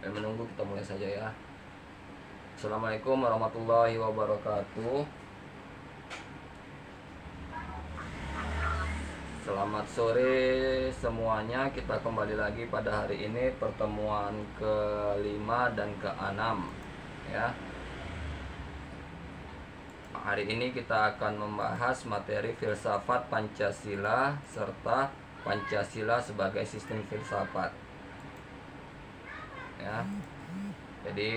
Dan menunggu, kita mulai saja ya. Assalamualaikum warahmatullahi wabarakatuh. Selamat sore semuanya. Kita kembali lagi pada hari ini, pertemuan ke-5 dan ke-6 ya. Hari ini kita akan membahas materi filsafat Pancasila serta Pancasila sebagai sistem filsafat ya. Jadi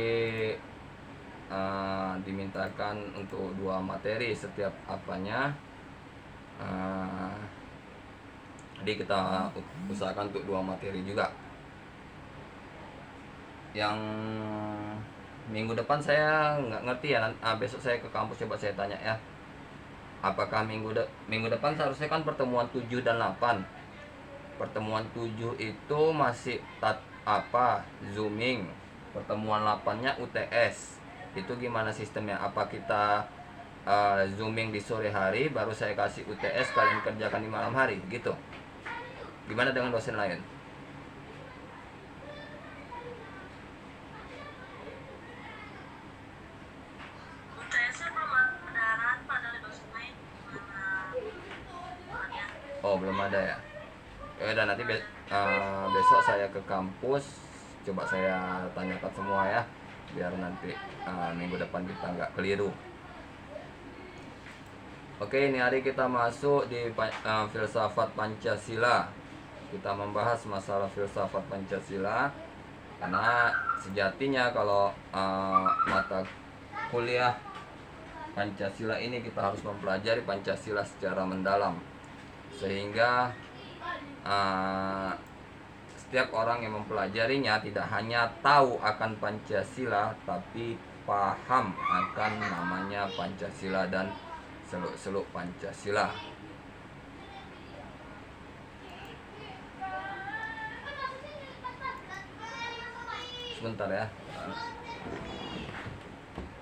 dimintakan untuk 2 materi setiap apanya. Jadi kita usahakan untuk 2 materi juga. Yang minggu depan saya nggak ngerti ya. Besok saya ke kampus, coba saya tanya ya. Apakah minggu depan seharusnya kan pertemuan 7 dan 8. Pertemuan 7 itu masih zooming. Pertemuan 8-nya UTS. Itu gimana sistemnya? Apa kita zooming di sore hari, baru saya kasih UTS, kalian kerjakan di malam hari gitu? Gimana dengan dosen lain? Oh, belum ada ya. Ya udah, nanti besok saya ke kampus, coba saya tanyakan semua ya, biar nanti minggu depan kita nggak keliru. Oke, ini hari kita masuk di filsafat Pancasila. Kita membahas masalah filsafat Pancasila, karena sejatinya kalau mata kuliah Pancasila ini kita harus mempelajari Pancasila secara mendalam, sehingga setiap orang yang mempelajarinya tidak hanya tahu akan Pancasila, tapi paham akan namanya Pancasila dan seluk-seluk Pancasila. Sebentar ya.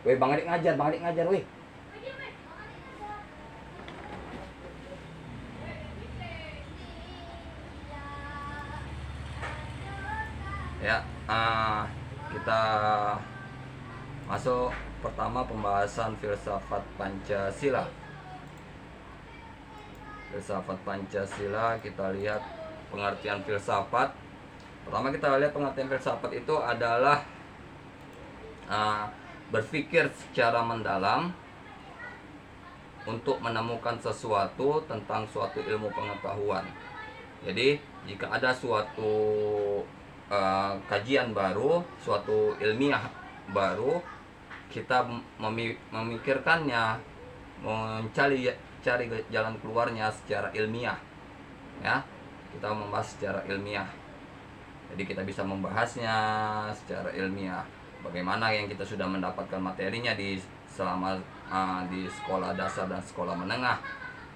Weh, Bang Adik ngajar, weh. Ya, kita masuk pertama pembahasan filsafat Pancasila. Filsafat Pancasila, kita lihat pengertian filsafat. Pertama kita lihat pengertian filsafat itu adalah berpikir secara mendalam untuk menemukan sesuatu tentang suatu ilmu pengetahuan. Jadi jika ada suatu kajian baru, suatu ilmiah baru, kita memikirkannya, mencari jalan keluarnya secara ilmiah ya. Kita membahas secara ilmiah, jadi kita bisa membahasnya secara ilmiah. Bagaimana yang kita sudah mendapatkan materinya selama di sekolah dasar dan sekolah menengah,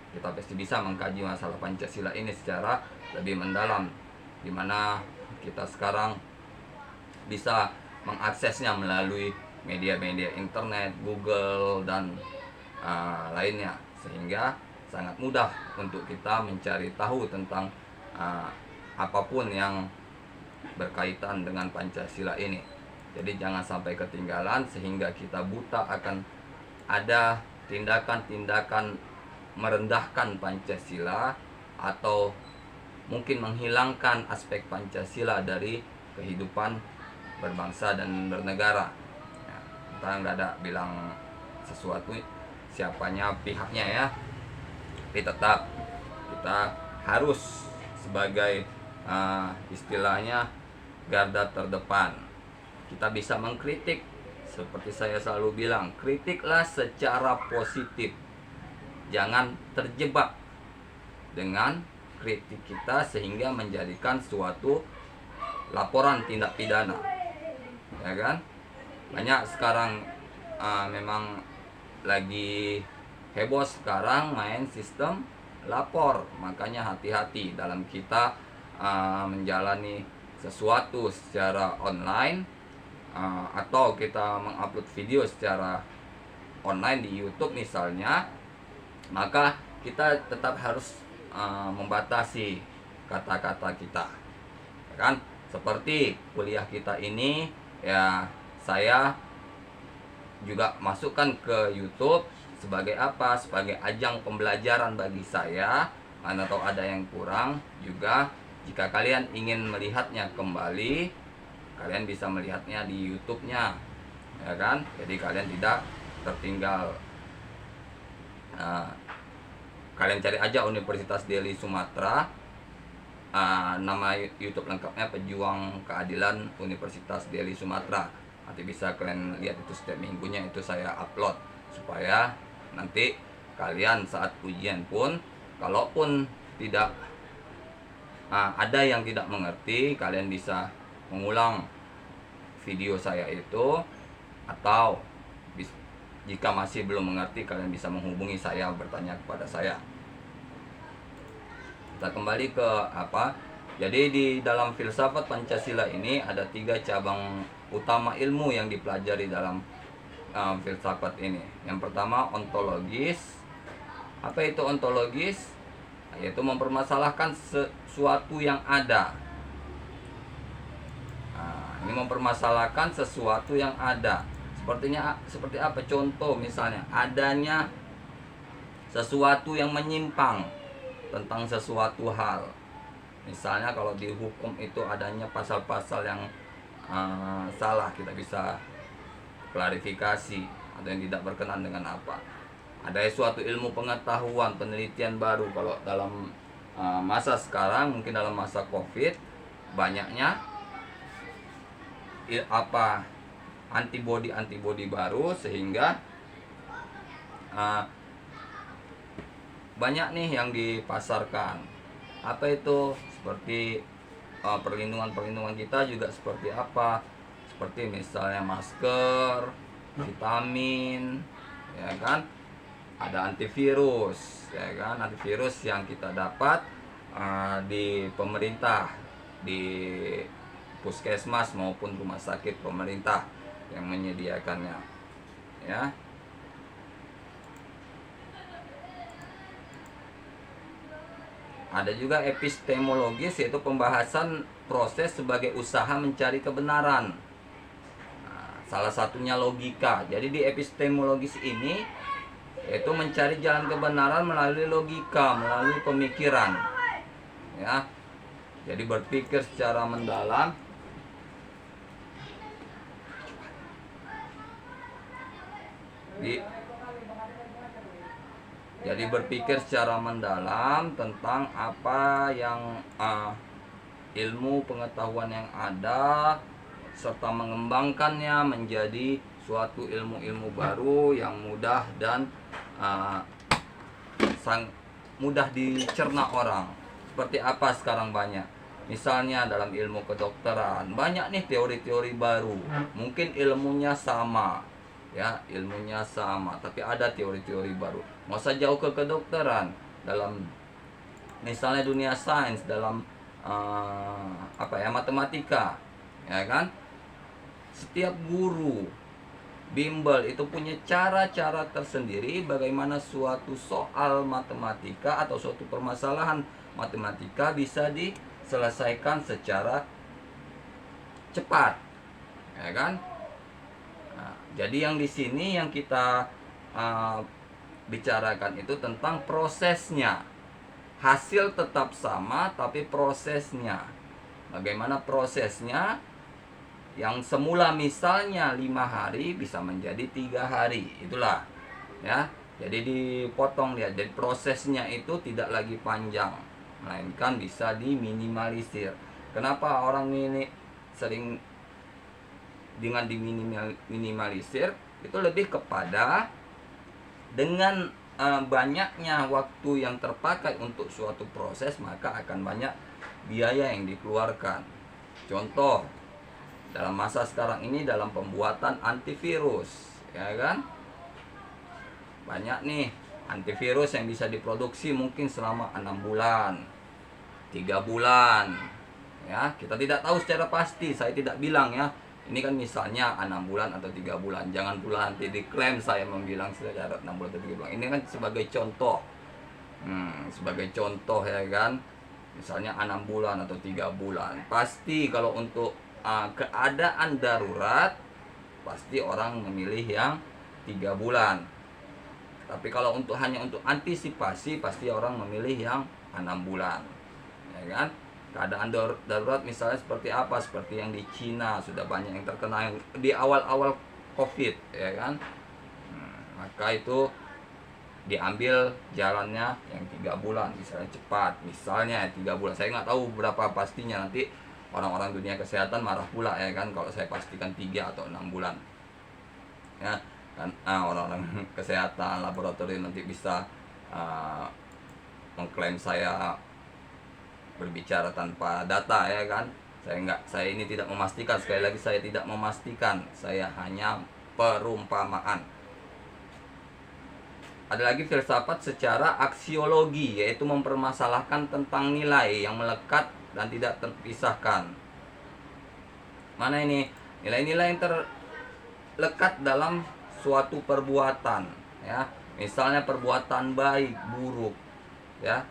kita pasti bisa mengkaji masalah Pancasila ini secara lebih mendalam, dimana kita sekarang bisa mengaksesnya melalui media-media internet, Google, dan lainnya, sehingga sangat mudah untuk kita mencari tahu tentang apapun yang berkaitan dengan Pancasila ini. Jadi jangan sampai ketinggalan sehingga kita buta akan ada tindakan-tindakan merendahkan Pancasila atau mungkin menghilangkan aspek Pancasila dari kehidupan berbangsa dan bernegara. Ya, kita nggak ada bilang sesuatu siapanya pihaknya ya, tapi tetap kita harus sebagai istilahnya garda terdepan. Kita bisa mengkritik, seperti saya selalu bilang, kritiklah secara positif, jangan terjebak dengan kritik kita sehingga menjadikan suatu laporan tindak pidana, ya kan? Banyak sekarang memang lagi heboh sekarang main sistem lapor. Makanya hati-hati dalam kita menjalani sesuatu secara online, atau kita mengupload video secara online di YouTube misalnya. Maka kita tetap harus membatasi kata-kata kita, ya kan? Seperti kuliah kita ini ya saya juga masukkan ke YouTube sebagai apa? Sebagai ajang pembelajaran bagi saya. Mana tahu ada yang kurang juga. Jika kalian ingin melihatnya kembali, kalian bisa melihatnya di YouTube-nya, ya kan? Jadi kalian tidak tertinggal. Nah, kalian cari aja Universitas Deli Sumatera. Nama YouTube lengkapnya Pejuang Keadilan Universitas Deli Sumatera. Nanti bisa kalian lihat itu setiap minggunya itu saya upload, supaya nanti kalian saat ujian pun, kalaupun tidak ada yang tidak mengerti, kalian bisa mengulang video saya itu, atau jika masih belum mengerti, kalian bisa menghubungi saya, bertanya kepada saya. Kita kembali ke apa? Jadi di dalam filsafat Pancasila ini ada 3 cabang utama ilmu yang dipelajari dalam filsafat ini. Yang pertama ontologis. Apa itu ontologis? Yaitu mempermasalahkan sesuatu yang ada. Ini mempermasalahkan sesuatu yang ada. Seperti apa? Contoh misalnya adanya sesuatu yang menyimpang tentang sesuatu hal. Misalnya kalau di hukum itu adanya pasal-pasal yang salah, kita bisa klarifikasi, atau yang tidak berkenan dengan apa. Ada suatu ilmu pengetahuan, penelitian baru. Kalau dalam masa sekarang, mungkin dalam masa COVID, banyaknya antibodi baru, sehingga banyak nih yang dipasarkan. Apa itu? Seperti perlindungan kita juga seperti apa? Seperti misalnya masker, vitamin, ya kan? Ada antivirus, ya kan? Antivirus yang kita dapat di pemerintah, di puskesmas maupun rumah sakit pemerintah yang menyediakannya, ya. Ada juga epistemologis, yaitu pembahasan proses sebagai usaha mencari kebenaran. Salah satunya logika. Jadi di epistemologis ini yaitu mencari jalan kebenaran melalui logika, melalui pemikiran, ya. Jadi berpikir secara mendalam. Jadi berpikir secara mendalam tentang apa yang ilmu pengetahuan yang ada, serta mengembangkannya menjadi suatu ilmu-ilmu baru yang mudah dan mudah dicerna orang. Seperti apa sekarang banyak, misalnya dalam ilmu kedokteran, banyak nih teori-teori baru. Mungkin ilmunya sama, ya, ilmunya sama, tapi ada teori-teori baru. Mau usah jauh ke kedokteran, dalam misalnya dunia sains, dalam matematika, ya kan? Setiap guru bimbel itu punya cara-cara tersendiri bagaimana suatu soal matematika atau suatu permasalahan matematika bisa diselesaikan secara cepat, ya kan? Nah, jadi yang di sini yang kita bicarakan itu tentang prosesnya. Hasil tetap sama, tapi prosesnya. Bagaimana prosesnya? Yang semula misalnya 5 hari bisa menjadi 3 hari. Itulah, ya. Jadi dipotong dia. Jadi prosesnya itu tidak lagi panjang, melainkan bisa diminimalisir. Kenapa orang ini sering dengan diminimalisir? Itu lebih kepada dengan banyaknya waktu yang terpakai untuk suatu proses, maka akan banyak biaya yang dikeluarkan. Contoh, dalam masa sekarang ini dalam pembuatan antivirus, ya kan? Banyak nih antivirus yang bisa diproduksi mungkin selama 6 bulan, 3 bulan. Ya, kita tidak tahu secara pasti, saya tidak bilang ya. Ini kan misalnya 6 bulan atau 3 bulan. Jangan pula nanti diklaim saya membilang secara 6 bulan atau 3 bulan. Ini kan sebagai contoh. Sebagai contoh, ya kan. Misalnya 6 bulan atau 3 bulan. Pasti kalau untuk keadaan darurat, pasti orang memilih yang 3 bulan. Tapi kalau hanya untuk antisipasi, pasti orang memilih yang 6 bulan, ya kan? Keadaan darurat misalnya seperti apa? Seperti yang di Cina sudah banyak yang terkena yang di awal-awal COVID, ya kan? Maka itu diambil jalannya yang 3 bulan, misalnya cepat, misalnya 3 bulan. Saya nggak tahu berapa pastinya, nanti orang-orang dunia kesehatan marah pula, ya kan, kalau saya pastikan 3 atau 6 bulan, ya kan. Orang-orang kesehatan laboratorium nanti bisa mengklaim saya berbicara tanpa data, ya kan. Saya ini tidak memastikan, sekali lagi saya tidak memastikan, saya hanya perumpamaan. Ada lagi filsafat secara aksiologi, yaitu mempermasalahkan tentang nilai yang melekat dan tidak terpisahkan. Mana ini? Nilai-nilai yang terlekat dalam suatu perbuatan, ya. Misalnya perbuatan baik, buruk, ya.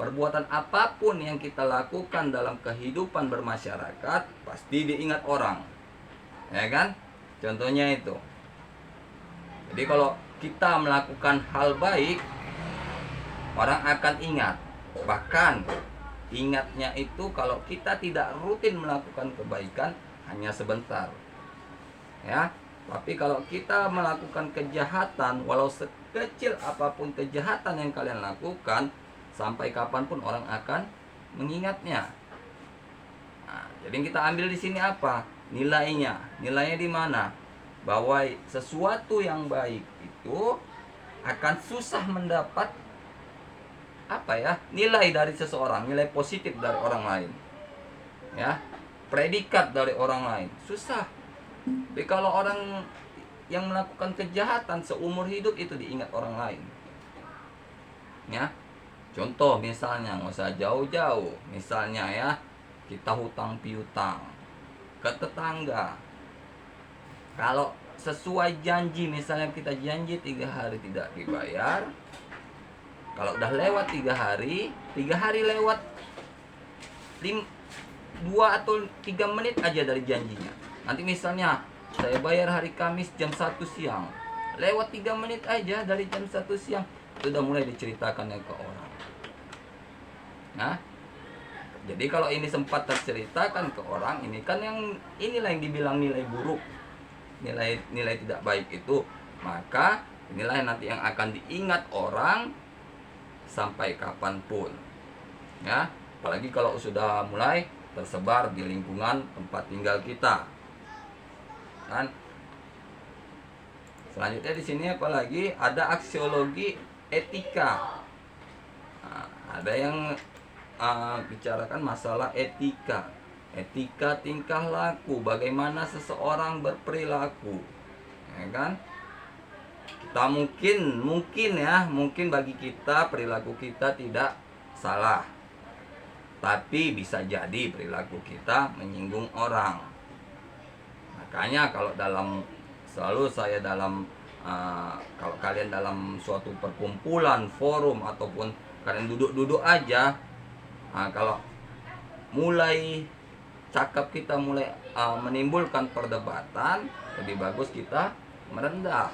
Perbuatan apapun yang kita lakukan dalam kehidupan bermasyarakat pasti diingat orang, ya kan? Contohnya itu. Jadi kalau kita melakukan hal baik, orang akan ingat. Bahkan ingatnya itu kalau kita tidak rutin melakukan kebaikan hanya sebentar, ya. Tapi kalau kita melakukan kejahatan, walau sekecil apapun kejahatan yang kalian lakukan, sampai kapanpun orang akan mengingatnya. Nah, jadi yang kita ambil di sini apa? Nilainya. Nilainya di mana? Bahwa sesuatu yang baik itu akan susah mendapat nilai dari seseorang, nilai positif dari orang lain, ya, predikat dari orang lain, susah. Tapi kalau orang yang melakukan kejahatan seumur hidup itu diingat orang lain, ya. Contoh misalnya, nggak usah jauh-jauh, misalnya ya, kita hutang piutang ke tetangga. Kalau sesuai janji, misalnya kita janji 3 hari tidak dibayar, kalau udah lewat 3 hari lewat 2 atau 3 menit aja dari janjinya. Nanti misalnya saya bayar hari Kamis jam 1 siang, lewat 3 menit aja dari jam 1 siang, itu udah mulai diceritakannya ke orang. Nah, jadi kalau ini sempat terceritakan ke orang, ini kan inilah yang dibilang nilai buruk, nilai tidak baik itu. Maka inilah yang nanti yang akan diingat orang sampai kapanpun, ya. Apalagi kalau sudah mulai tersebar di lingkungan tempat tinggal kita, kan. Selanjutnya di sini apalagi ada aksiologi etika. Nah, ada yang bicarakan masalah etika tingkah laku, bagaimana seseorang berperilaku, ya kan. Kita mungkin bagi kita perilaku kita tidak salah, tapi bisa jadi perilaku kita menyinggung orang. Makanya kalau kalau kalian dalam suatu perkumpulan, forum, ataupun kalian duduk-duduk aja, kalau mulai cakap kita mulai menimbulkan perdebatan, lebih bagus kita merendah,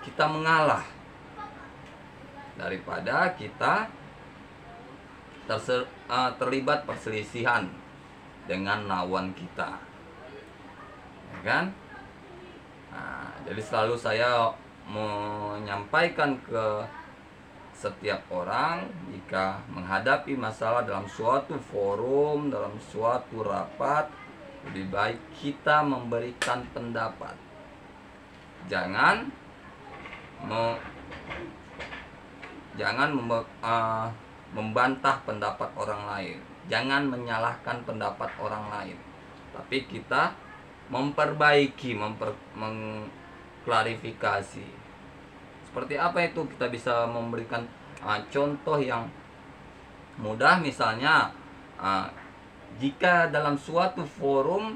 kita mengalah, daripada kita terlibat perselisihan dengan lawan kita, ya kan. Nah, jadi selalu saya menyampaikan ke setiap orang, jika menghadapi masalah dalam suatu forum, dalam suatu rapat, lebih baik kita memberikan pendapat. Jangan membantah pendapat orang lain, jangan menyalahkan pendapat orang lain, tapi kita memperbaiki, mengklarifikasi. Seperti apa itu? Kita bisa memberikan contoh yang mudah, misalnya jika dalam suatu forum,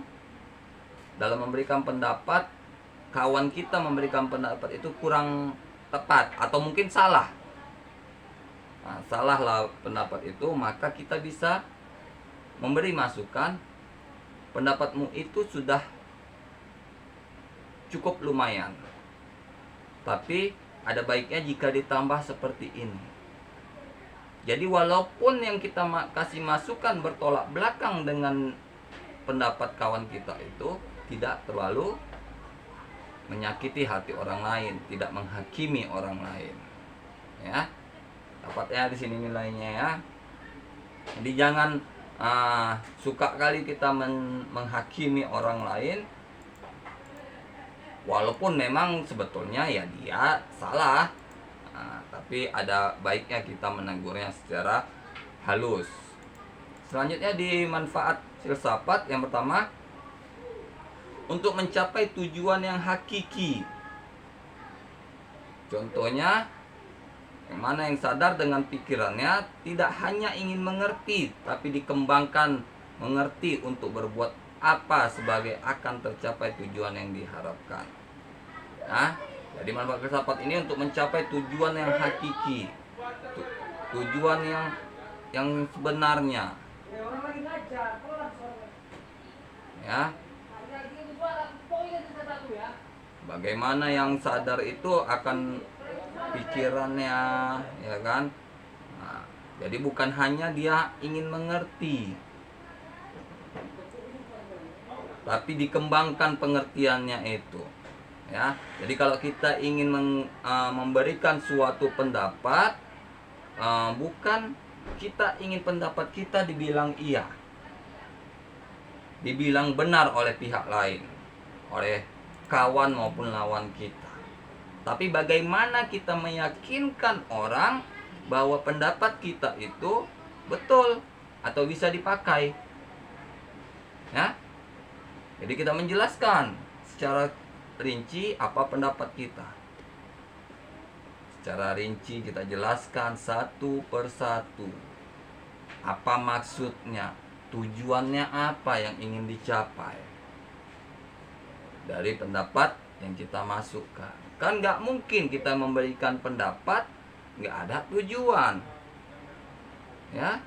dalam memberikan pendapat, kawan kita memberikan pendapat itu kurang tepat atau mungkin salah, salah lah pendapat itu, maka kita bisa memberi masukan pendapatmu itu sudah cukup lumayan. Tapi ada baiknya jika ditambah seperti ini. Jadi walaupun yang kita kasih masukan bertolak belakang dengan pendapat kawan kita itu, tidak terlalu menyakiti hati orang lain, tidak menghakimi orang lain. Ya. Dapatnya di sini nilainya ya. Jadi jangan suka kali kita menghakimi orang lain, walaupun memang sebetulnya ya dia salah, tapi ada baiknya kita menegurnya secara halus. Selanjutnya di manfaat filsafat yang pertama, untuk mencapai tujuan yang hakiki. Contohnya, yang mana yang sadar dengan pikirannya tidak hanya ingin mengerti, tapi dikembangkan mengerti untuk berbuat apa sebagai akan tercapai tujuan yang diharapkan. Nah, jadi manfaat filsafat ini untuk mencapai tujuan yang hakiki, tujuan yang sebenarnya. Ya. Bagaimana yang sadar itu akan pikirannya, ya kan? Nah, jadi bukan hanya dia ingin mengerti, tapi dikembangkan pengertiannya itu. Ya, jadi kalau kita ingin memberikan suatu pendapat, bukan kita ingin pendapat kita dibilang iya, dibilang benar oleh pihak lain, oleh kawan maupun lawan kita. Tapi bagaimana kita meyakinkan orang bahwa pendapat kita itu betul atau bisa dipakai. Ya. Jadi kita menjelaskan secara rinci apa pendapat kita. Secara rinci kita jelaskan satu persatu. Apa maksudnya? Tujuannya apa yang ingin dicapai dari pendapat yang kita masukkan. Kan nggak mungkin kita memberikan pendapat nggak ada tujuan, ya.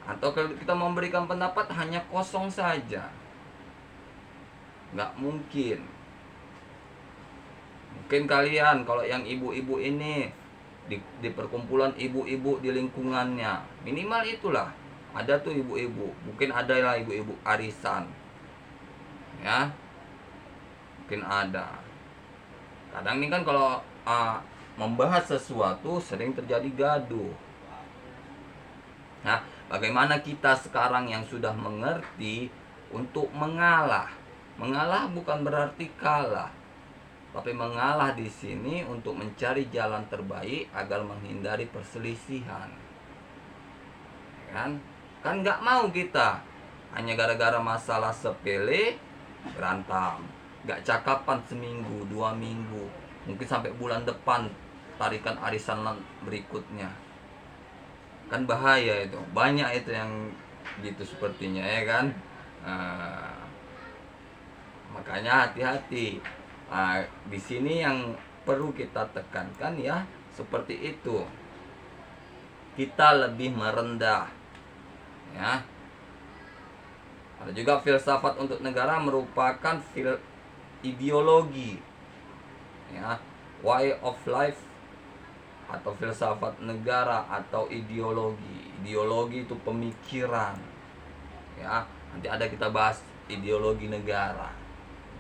Atau kalau kita memberikan pendapat hanya kosong saja, nggak mungkin. Mungkin kalian kalau yang ibu-ibu ini di perkumpulan ibu-ibu di lingkungannya, minimal itulah ada tuh ibu-ibu, mungkin ada lah ibu-ibu arisan, ya, mungkin ada. Kadang ini kan kalau membahas sesuatu sering terjadi gaduh. Nah, bagaimana kita sekarang yang sudah mengerti untuk mengalah? Mengalah bukan berarti kalah, tapi mengalah di sini untuk mencari jalan terbaik agar menghindari perselisihan. Kan nggak mau kita hanya gara-gara masalah sepele berantem, nggak cakapan seminggu, 2 minggu, mungkin sampai bulan depan tarikan arisan berikutnya. Kan bahaya itu, banyak itu yang gitu sepertinya, ya kan. Makanya hati-hati. Di sini yang perlu kita tekankan ya seperti itu, kita lebih merendah, ya. Ada juga filsafat untuk negara merupakan ideologi, ya, way of life atau filsafat negara atau ideologi. Ideologi itu pemikiran, ya. Nanti ada kita bahas ideologi negara.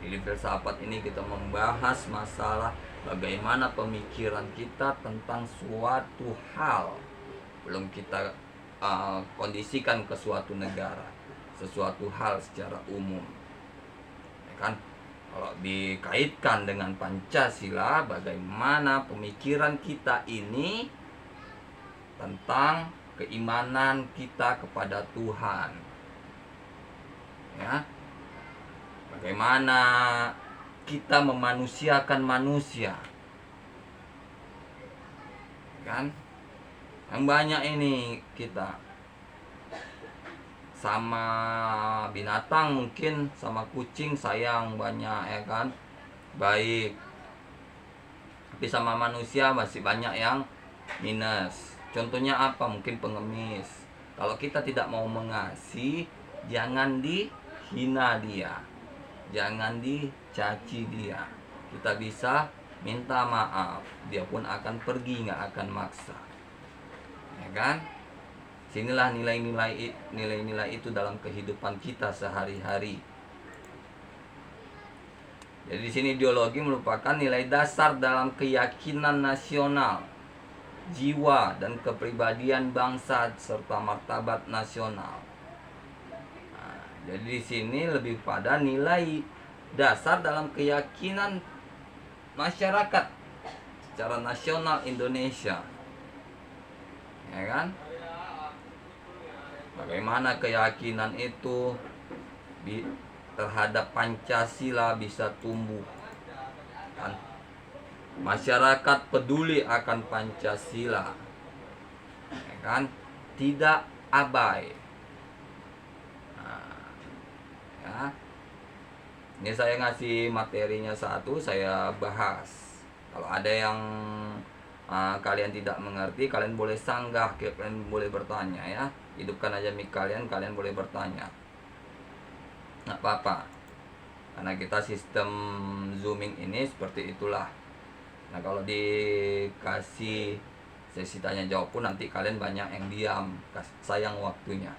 Di filsafat ini kita membahas masalah bagaimana pemikiran kita tentang suatu hal, belum kita kondisikan ke suatu negara, sesuatu hal secara umum, ya kan. Kalau dikaitkan dengan Pancasila, bagaimana pemikiran kita ini tentang keimanan kita kepada Tuhan, ya. Bagaimana kita memanusiakan manusia, kan? Yang banyak ini kita sama binatang, mungkin sama kucing sayang banyak, ya kan, baik. Tapi sama manusia masih banyak yang minus. Contohnya apa? Mungkin pengemis. Kalau kita tidak mau mengasihi, jangan hina dia, jangan dicaci dia. Kita bisa minta maaf, dia pun akan pergi, nggak akan maksa, ya kan? Sinilah nilai-nilai itu dalam kehidupan kita sehari-hari. Jadi di sini ideologi merupakan nilai dasar dalam keyakinan nasional, jiwa dan kepribadian bangsa serta martabat nasional. Nah, jadi di sini lebih pada nilai dasar dalam keyakinan masyarakat secara nasional Indonesia, ya kan? Bagaimana keyakinan itu terhadap Pancasila bisa tumbuh, kan? Masyarakat peduli akan Pancasila, ya kan? Tidak abai. Nah, ya. Ini saya ngasih materinya satu, saya bahas. Kalau ada yang kalian tidak mengerti, kalian boleh sanggah, kalian boleh bertanya, ya. Hidupkan aja mic kalian, kalian boleh bertanya. Nggak apa-apa, karena kita sistem zooming ini seperti itulah. Nah, kalau dikasih sesi tanya jawab pun nanti kalian banyak yang diam, sayang waktunya.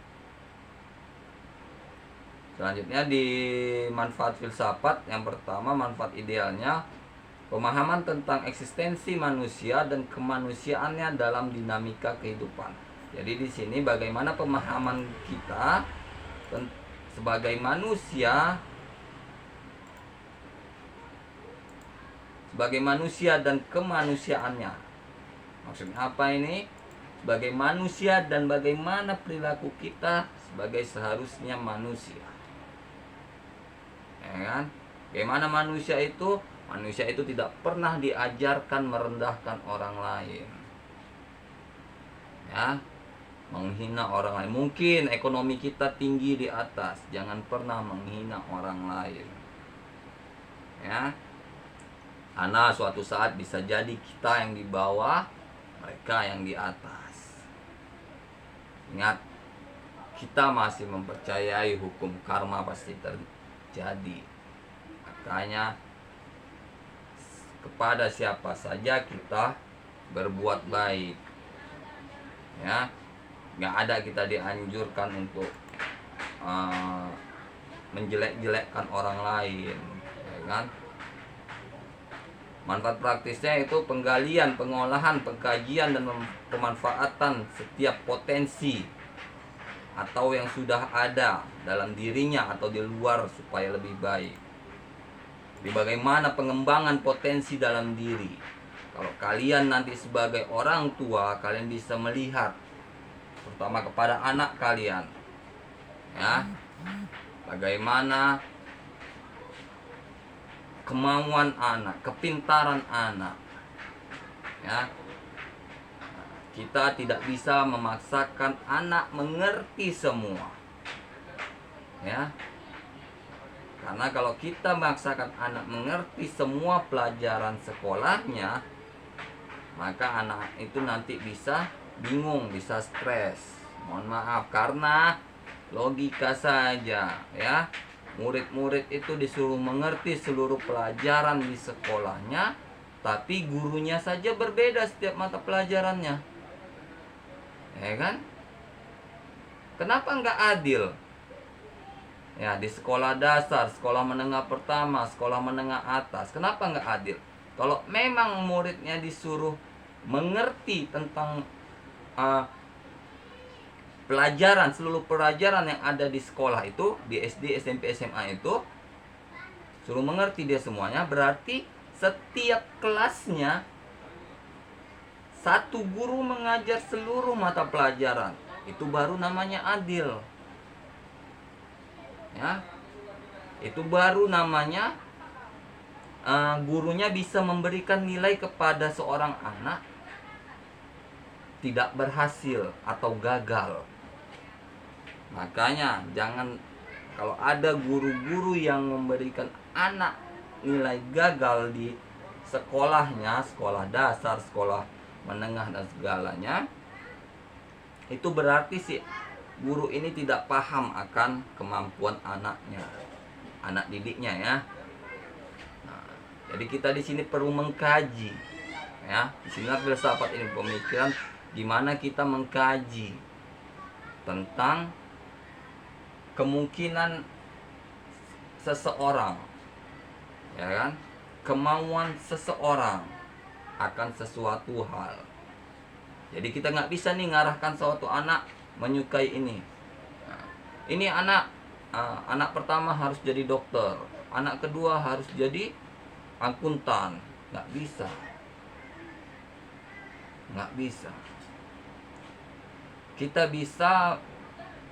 Selanjutnya di manfaat filsafat, yang pertama manfaat idealnya, pemahaman tentang eksistensi manusia dan kemanusiaannya dalam dinamika kehidupan. Jadi di sini bagaimana pemahaman kita sebagai manusia, dan kemanusiaannya. Maksudnya apa ini? Sebagai manusia dan bagaimana perilaku kita sebagai seharusnya manusia, ya kan? Bagaimana manusia itu? Manusia itu tidak pernah diajarkan merendahkan orang lain, ya, menghina orang lain. Mungkin ekonomi kita tinggi di atas, jangan pernah menghina orang lain, ya, karena suatu saat bisa jadi kita yang di bawah, mereka yang di atas. Ingat, kita masih mempercayai hukum karma pasti terjadi. Makanya kepada siapa saja kita berbuat baik, ya. Nggak ada kita dianjurkan untuk menjelek-jelekkan orang lain, ya kan? Manfaat praktisnya itu penggalian, pengolahan, pengkajian dan pemanfaatan setiap potensi atau yang sudah ada dalam dirinya atau di luar supaya lebih baik. Di bagaimana pengembangan potensi dalam diri. Kalau kalian nanti sebagai orang tua, kalian bisa melihat terutama kepada anak kalian, ya, bagaimana kemauan anak, kepintaran anak, ya. Kita tidak bisa memaksakan anak mengerti semua, ya, karena kalau kita memaksakan anak mengerti semua pelajaran sekolahnya, maka anak itu nanti bisa bingung, bisa stres. Mohon maaf, karena logika saja, ya. Murid-murid itu disuruh mengerti seluruh pelajaran di sekolahnya, tapi gurunya saja berbeda setiap mata pelajarannya, ya kan? Kenapa nggak adil? Ya, di sekolah dasar, sekolah menengah pertama, sekolah menengah atas, kenapa nggak adil? Kalau memang muridnya disuruh mengerti tentang pelajaran, seluruh pelajaran yang ada di sekolah itu, di SD, SMP, SMA itu, suruh mengerti dia semuanya, berarti setiap kelasnya satu guru mengajar seluruh mata pelajaran. Itu baru namanya adil, ya. Itu baru namanya gurunya bisa memberikan nilai kepada seorang anak tidak berhasil atau gagal. Makanya jangan, kalau ada guru-guru yang memberikan anak nilai gagal di sekolahnya, sekolah dasar, sekolah menengah dan segalanya, itu berarti si guru ini tidak paham akan kemampuan anaknya, anak didiknya ya. Nah, jadi kita di sini perlu mengkaji ya. Di sini filsafat ini pemikiran gimana kita mengkaji tentang kemungkinan seseorang, ya kan, kemauan seseorang akan sesuatu hal. Jadi kita nggak bisa nih ngarahkan suatu anak menyukai ini. Nah, ini anak pertama harus jadi dokter, anak kedua harus jadi akuntan. Nggak bisa, nggak bisa. Kita bisa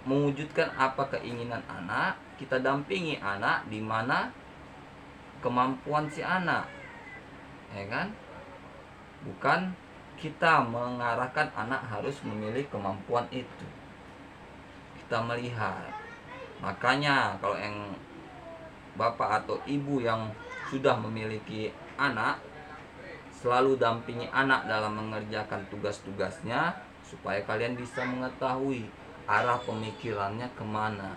mewujudkan apa keinginan anak, kita dampingi anak di mana kemampuan si anak, ya kan? Bukan kita mengarahkan anak harus memilih kemampuan itu. Kita melihat. Makanya kalau yang bapak atau ibu yang sudah memiliki anak, selalu dampingi anak dalam mengerjakan tugas-tugasnya, supaya kalian bisa mengetahui arah pemikirannya kemana,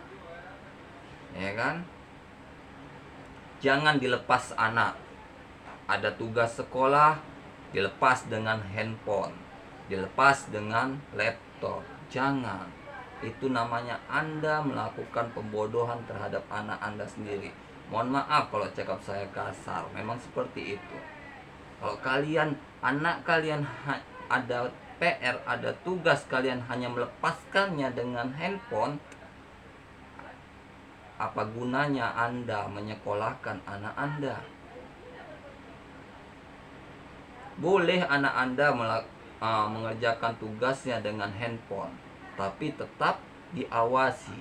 ya kan? Jangan dilepas anak. Ada tugas sekolah, dilepas dengan handphone, dilepas dengan laptop. Jangan. Itu namanya Anda melakukan pembodohan terhadap anak Anda sendiri. Mohon maaf kalau cakap saya kasar, memang seperti itu. Kalau kalian, anak kalian ada PR, ada tugas, kalian hanya melepaskannya dengan handphone, apa gunanya Anda menyekolahkan anak Anda? Boleh anak Anda mengerjakan tugasnya dengan handphone, tapi tetap diawasi.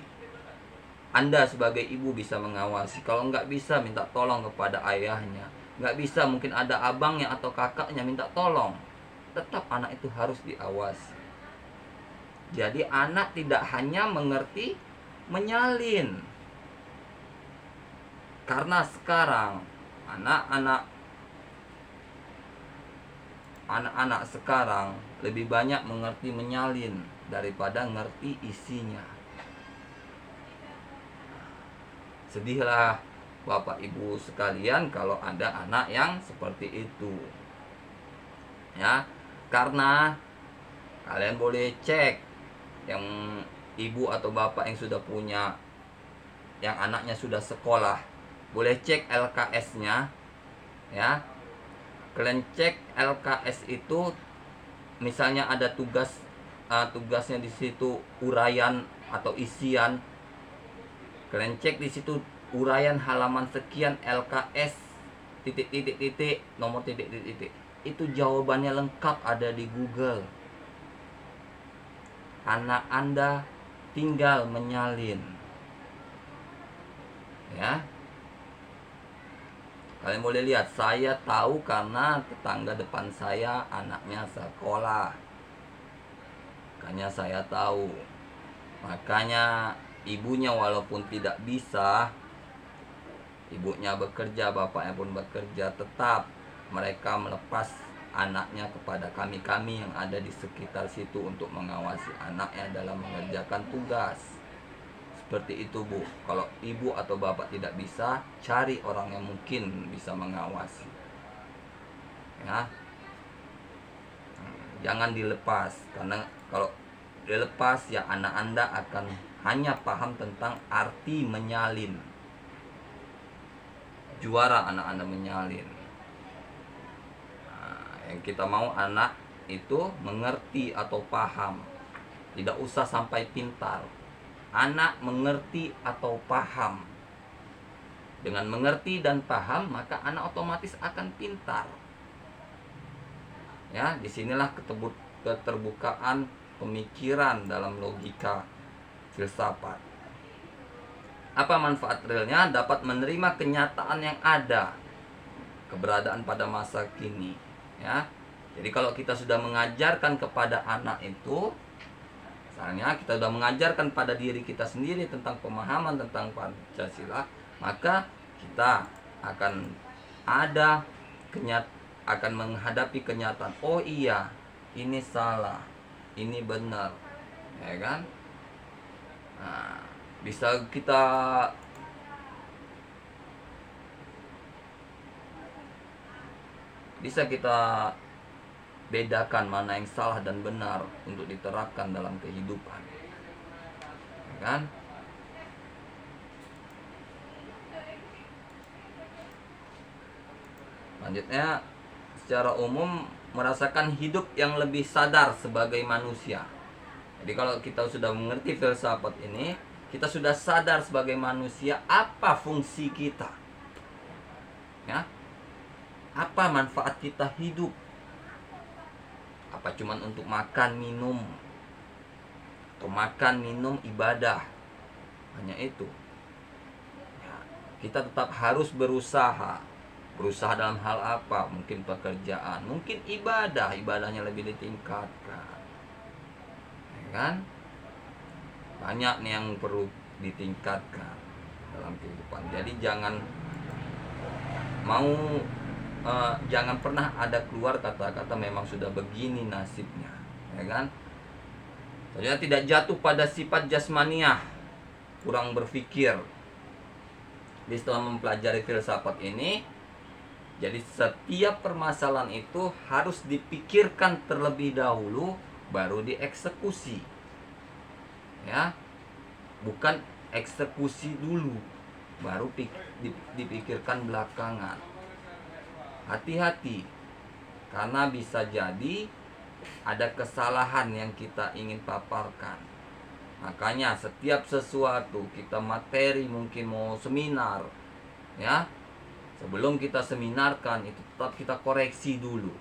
Anda sebagai ibu bisa mengawasi. Kalau nggak bisa, minta tolong kepada ayahnya. Nggak bisa, mungkin ada abangnya atau kakaknya, minta tolong. Tetap anak itu harus diawasi. Jadi anak tidak hanya mengerti menyalin. Karena sekarang anak-anak sekarang lebih banyak mengerti menyalin daripada ngerti isinya. Sedihlah Bapak Ibu sekalian kalau ada anak yang seperti itu. Ya, karena kalian boleh cek yang ibu atau bapak yang sudah punya, yang anaknya sudah sekolah, boleh cek LKS-nya ya. Kalian cek LKS itu, misalnya ada tugasnya di situ uraian atau isian, kalian cek di situ uraian halaman sekian LKS titik nomor titik, itu jawabannya lengkap ada di Google. Anak Anda tinggal menyalin, ya. Kalian boleh lihat, saya tahu karena tetangga depan saya anaknya sekolah, makanya saya tahu. Makanya ibunya walaupun tidak bisa, ibunya bekerja, bapaknya pun bekerja, tetap mereka melepas anaknya kepada kami yang ada di sekitar situ untuk mengawasi anaknya dalam mengerjakan tugas. Seperti itu Bu. Kalau ibu atau bapak tidak bisa, cari orang yang mungkin bisa mengawasi, ya. Jangan dilepas, karena kalau dilepas ya anak Anda akan hanya paham tentang arti menyalin. Juara anak Anda menyalin. Nah, yang kita mau anak itu mengerti atau paham, tidak usah sampai pintar. Anak mengerti atau paham. Dengan mengerti dan paham, maka anak otomatis akan pintar. Ya, disinilah keterbukaan pemikiran dalam logika filsafat. Apa manfaat realnya? Dapat menerima kenyataan yang ada, keberadaan pada masa kini. Ya, jadi kalau kita sudah mengajarkan kepada anak itu, misalnya kita sudah mengajarkan pada diri kita sendiri tentang pemahaman tentang Pancasila, maka kita akan akan menghadapi kenyataan. Oh iya, ini salah, ini benar, ya kan? Nah, bisa kita bisa kita bedakan mana yang salah dan benar untuk diterapkan dalam kehidupan, ya kan? Lanjutnya, secara umum merasakan hidup yang lebih sadar sebagai manusia. Jadi kalau kita sudah mengerti filsafat ini, kita sudah sadar sebagai manusia apa fungsi kita, ya, apa manfaat kita hidup. Apa cuman untuk makan minum, atau makan minum ibadah, hanya itu. Ya, kita tetap harus berusaha dalam hal apa? Mungkin pekerjaan, mungkin ibadahnya lebih ditingkatkan, ya kan? Banyak nih yang perlu ditingkatkan dalam kehidupan. Jadi mau jangan pernah ada keluar kata-kata memang sudah begini nasibnya, ya kan? Jadi tidak jatuh pada sifat jasmaniah, kurang berpikir. Jadi setelah mempelajari filsafat ini, jadi setiap permasalahan itu harus dipikirkan terlebih dahulu, baru dieksekusi. Ya, bukan eksekusi dulu, baru dipikirkan belakangan. Hati-hati, karena bisa jadi ada kesalahan yang kita ingin paparkan. Makanya setiap sesuatu kita materi, mungkin mau seminar, ya, sebelum kita seminarkan itu tetap kita koreksi dulu,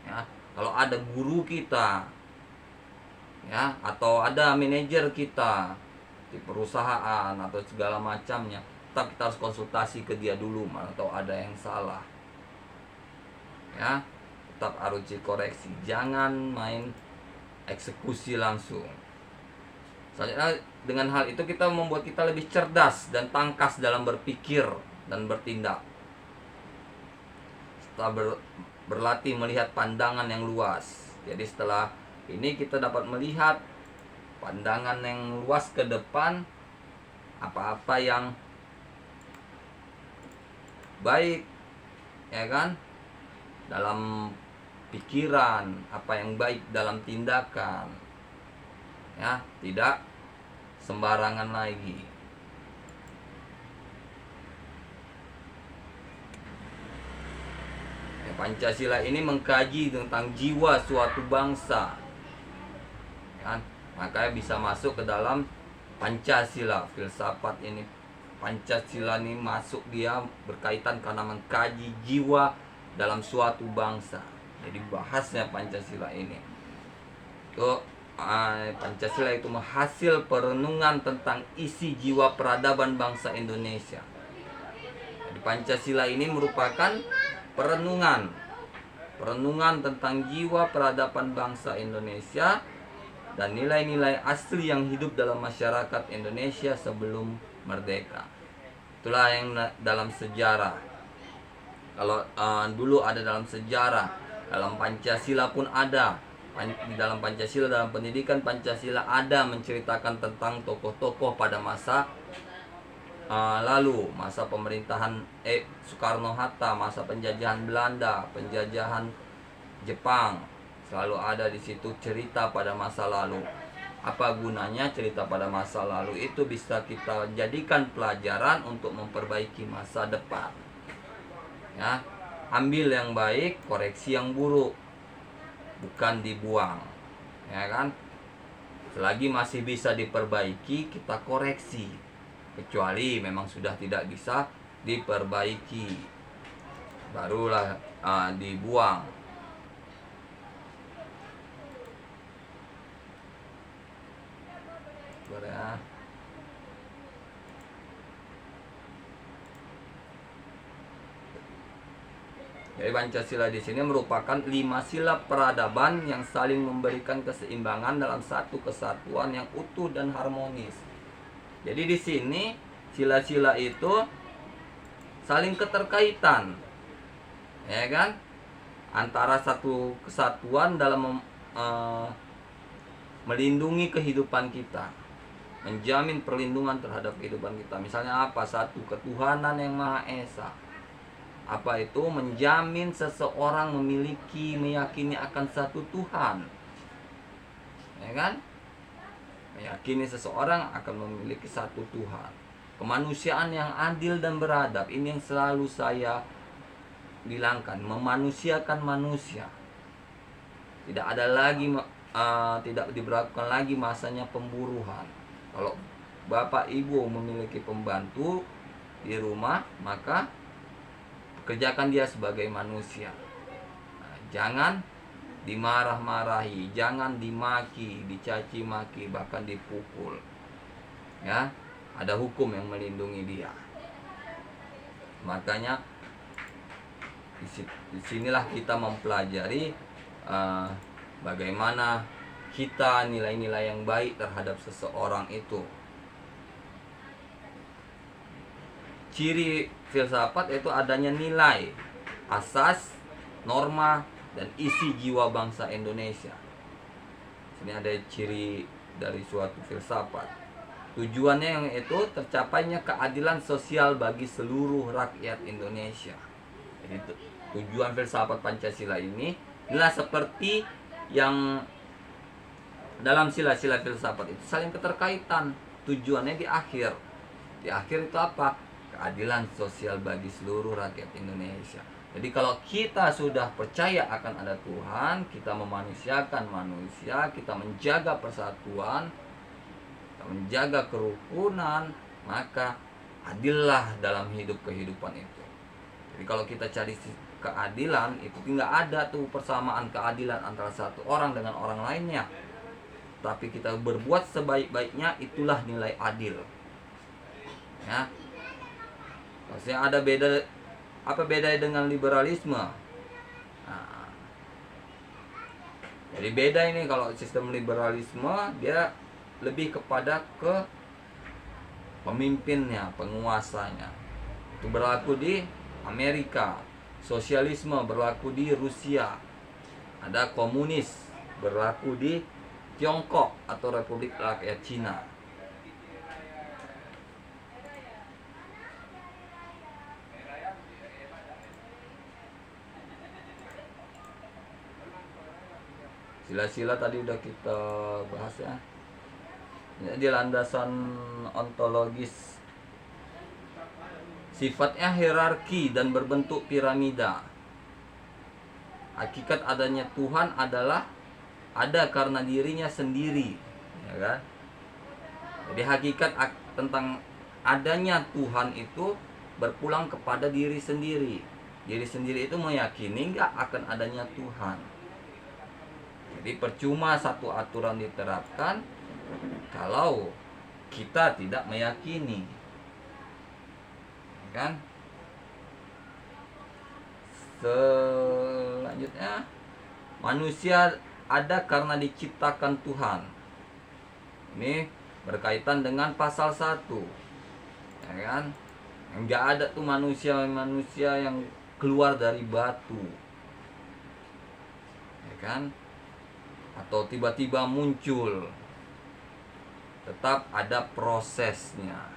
ya. Kalau ada guru kita, ya, atau ada manajer kita di perusahaan atau segala macamnya, tetap kita harus konsultasi ke dia dulu, atau ada yang salah, ya. Tetap harus dikoreksi, jangan main eksekusi langsung. Selanjutnya, dengan hal itu kita membuat kita lebih cerdas dan tangkas dalam berpikir dan bertindak. Setelah berlatih melihat pandangan yang luas. Jadi setelah ini kita dapat melihat pandangan yang luas ke depan, apa-apa yang baik, ya kan, dalam pikiran, apa yang baik dalam tindakan, ya, tidak sembarangan lagi. Pancasila ini mengkaji tentang jiwa suatu bangsa, kan? Makanya bisa masuk ke dalam Pancasila. Filsafat ini, Pancasila ini masuk, dia berkaitan karena mengkaji jiwa dalam suatu bangsa. Jadi bahasnya Pancasila ini itu, Pancasila itu menghasil perenungan tentang isi jiwa peradaban bangsa Indonesia. Jadi Pancasila ini merupakan perenungan tentang jiwa peradaban bangsa Indonesia dan nilai-nilai asli yang hidup dalam masyarakat Indonesia sebelum merdeka. Itulah yang dalam sejarah. Kalau dulu ada dalam sejarah, dalam Pancasila pun ada. Di dalam Pancasila, dalam pendidikan Pancasila ada menceritakan tentang tokoh-tokoh pada masa lalu, masa pemerintahan Soekarno-Hatta, masa penjajahan Belanda, penjajahan Jepang, selalu ada di situ cerita pada masa lalu. Apa gunanya cerita pada masa lalu? Itu bisa kita jadikan pelajaran untuk memperbaiki masa depan, ya. Ambil yang baik, koreksi yang buruk, bukan dibuang, ya kan. Selagi masih bisa diperbaiki, kita koreksi. Kecuali memang sudah tidak bisa diperbaiki, barulah dibuang. Ya. Jadi Pancasila di sini merupakan 5 sila peradaban yang saling memberikan keseimbangan dalam satu kesatuan yang utuh dan harmonis. Jadi di sini sila-sila itu saling keterkaitan, ya kan, antara satu kesatuan dalam melindungi kehidupan kita. menjamin perlindungan terhadap kehidupan kita. Misalnya apa? Satu, ketuhanan yang Maha Esa. Apa itu? Menjamin seseorang meyakini akan satu Tuhan. Ya kan? Meyakini seseorang akan memiliki satu Tuhan. Kemanusiaan yang adil dan beradab, ini yang selalu saya bilangkan, memanusiakan manusia. Tidak ada lagi tidak diberlakukan lagi masanya pemburuan. Kalau bapak ibu memiliki pembantu di rumah, maka kerjakan dia sebagai manusia. Jangan dimarah-marahi, jangan dimaki, dicaci maki, bahkan dipukul. Ya, ada hukum yang melindungi dia. Makanya disinilah kita mempelajari bagaimana kita nilai-nilai yang baik terhadap seseorang itu. Ciri filsafat itu adanya nilai, asas, norma, dan isi jiwa bangsa Indonesia. Ini ada ciri dari suatu filsafat. Tujuannya yang itu tercapainya keadilan sosial bagi seluruh rakyat Indonesia. Jadi tujuan filsafat Pancasila ini adalah seperti yang dalam sila-sila filsafat itu saling keterkaitan. Tujuannya di akhir. Di akhir itu apa? Keadilan sosial bagi seluruh rakyat Indonesia. Jadi kalau kita sudah percaya akan ada Tuhan, kita memanusiakan manusia, kita menjaga persatuan, kita menjaga kerukunan, maka adillah dalam kehidupan itu. Jadi kalau kita cari keadilan, itu tidak ada tuh persamaan keadilan antara satu orang dengan orang lainnya. Tapi kita berbuat sebaik-baiknya, itulah nilai adil. Ya. Maksudnya ada beda. Apa bedanya dengan liberalisme? Nah, jadi beda ini. Kalau sistem liberalisme dia lebih kepada ke pemimpinnya, penguasanya. Itu berlaku di Amerika. Sosialisme berlaku di Rusia. Ada komunis berlaku di Tiongkok atau Republik Rakyat Cina. Sila-sila tadi udah kita bahas ya. Jadi landasan ontologis, sifatnya hierarki dan berbentuk piramida. Hakikat adanya Tuhan adalah ada karena dirinya sendiri, ya kan? Jadi hakikat tentang adanya Tuhan itu berpulang kepada diri sendiri. Diri sendiri itu meyakini nggak akan adanya Tuhan. Jadi percuma satu aturan diterapkan kalau kita tidak meyakini, kan? Selanjutnya, manusia ada karena diciptakan Tuhan. Ini berkaitan dengan pasal 1, ya kan? Enggak ada tuh manusia yang keluar dari batu, ya kan? Atau tiba-tiba muncul. Tetap ada prosesnya.